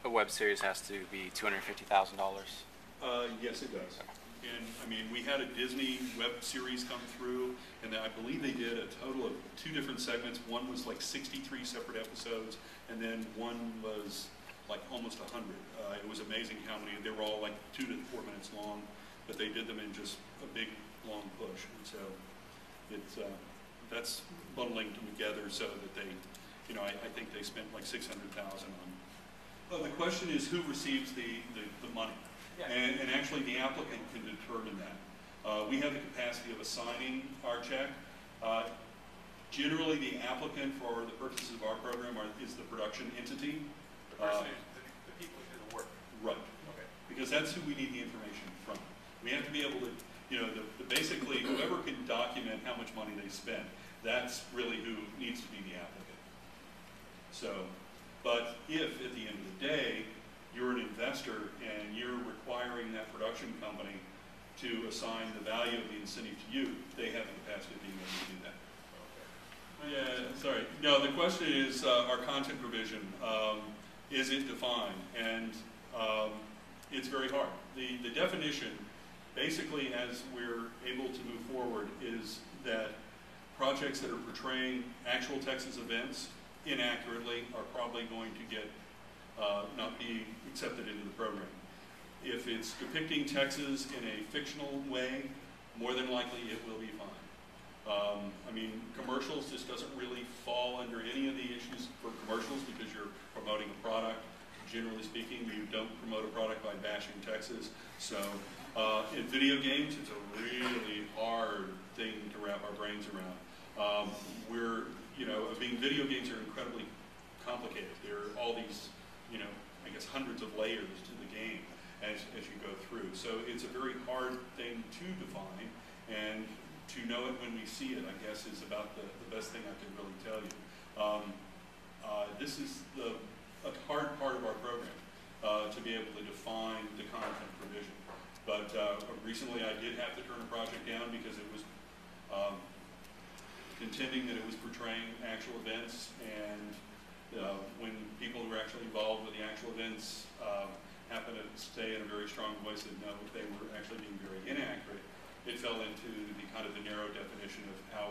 a web series has to be $250,000. Yes, it does. And I mean, we had a Disney web series come through, and I believe they did a total of 2 different segments. One was like 63 separate episodes, and then one was like almost 100. It was amazing how many. They were all like 2 to 4 minutes long, but they did them in just a big, long push. And so it's that's bundling them together so that they, I think they spent like 600,000 on. Well, the question is who receives the money. Yeah. And actually the applicant can determine that. We have the capacity of assigning our check. Generally the applicant for the purposes of our program is the production entity. The person is the people who do the work. Right. Okay. Because that's who we need the information from. We have to be able to, basically whoever can document how much money they spend, that's really who needs to be the applicant. So, but if at the end of the day, you're an investor and you're requiring that production company to assign the value of the incentive to you, they have the capacity of being able to do that. Okay. Yeah, sorry. No, the question is our content provision. Is it defined? And it's very hard. The definition, basically as we're able to move forward, is that projects that are portraying actual Texas events inaccurately are probably going to get not be accepted into the program. If it's depicting Texas in a fictional way, more than likely it will be fine. I mean, commercials just doesn't really fall under any of the issues for commercials because you're promoting a product. Generally speaking, you don't promote a product by bashing Texas. So in video games, it's a really hard thing to wrap our brains around. Video games are incredibly complicated. There are all these, I guess hundreds of layers to the game as you go through. So it's a very hard thing to define, and to know it when we see it, I guess, is about the best thing I can really tell you. This is a hard part of our program, to be able to define the content provision. But recently I did have to turn a project down because it was contending that it was portraying actual events, and when people who were actually involved with the actual events happened to say in a very strong voice that no, they were actually being very inaccurate, it fell into the kind of the narrow definition of how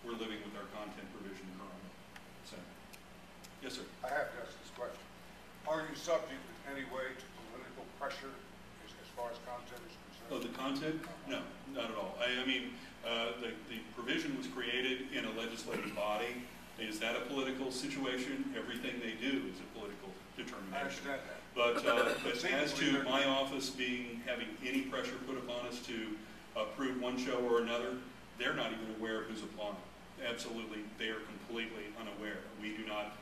we're living with our content provision currently. So, yes, sir. I have to ask this question. Are you subject in any way to political pressure as far as content is concerned? Oh, the content? No, not at all. I mean, the provision was created in a legislative body. Is that a political situation? Everything they do is a political determination. I understand that. But as to my office having any pressure put upon us to approve one show or another, they're not even aware of who's applying. Absolutely, they are completely unaware. We do not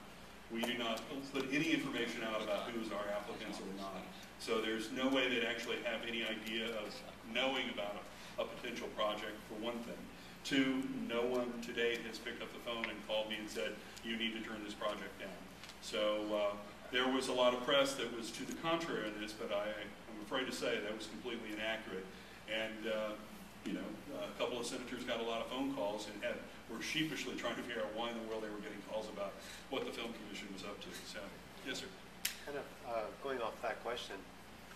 put any information out about who's our applicants or not. So there's no way they'd actually have any idea of knowing about a potential project, for one thing. 2, no one to date has picked up the phone and called me and said, you need to turn this project down. So there was a lot of press that was to the contrary on this, but I'm afraid to say that was completely inaccurate. And a couple of senators got a lot of phone calls and were sheepishly trying to figure out why in the world they were getting calls about what the Film Commission was up to. So, yes, sir. Kind of going off that question,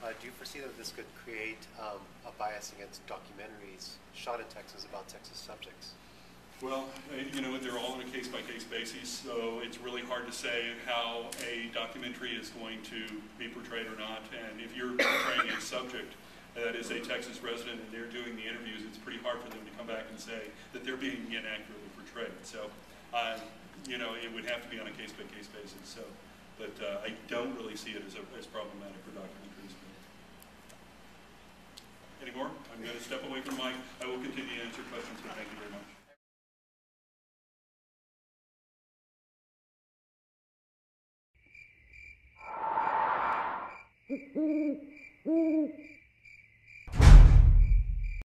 do you foresee that this could create a bias against documentaries shot in Texas about Texas subjects? Well, they're all on a case-by-case basis, so it's really hard to say how a documentary is going to be portrayed or not. And if you're portraying a subject that is a Texas resident and they're doing the interviews, it's pretty hard for them to come back and say that they're being inaccurately portrayed. So, it would have to be on a case-by-case basis. So, but I don't really see it as problematic for documentaries. Any more? I'm going to step away from the mic. I will continue to answer questions, but thank you very much.